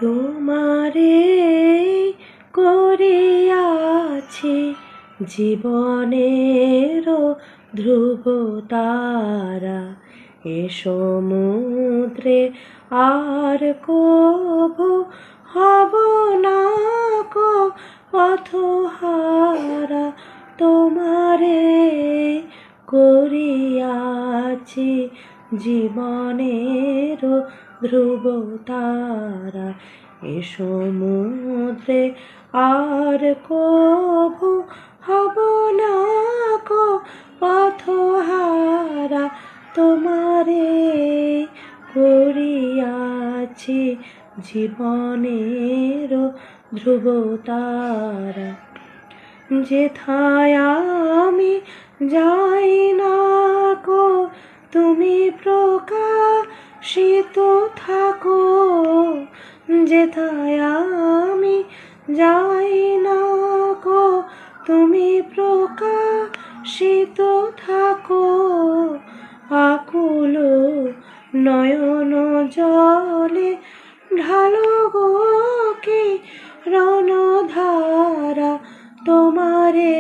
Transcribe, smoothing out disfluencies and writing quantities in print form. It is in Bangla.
তোমারে করিয়াছি জীবনের ধ্রুব তারা, এ সমুদ্রে আর কভু হব না কো পথহারা। তোমারে করিয়াছি জীবনের ধ্রুব তারা, এ সমুদ্রে আর কভু হব না কো পথহারা। তোমারে করিয়াছি জীবনের ধ্রুব তারা। যেথায় আমি যাই না কো তুমি প্রকাশিত থাকো, যেথায় আমি যাই না কো তুমি প্রকাশিত থাকো। আকুল নয়ন জলে ঢালো গো কি রণধারা, তোমারে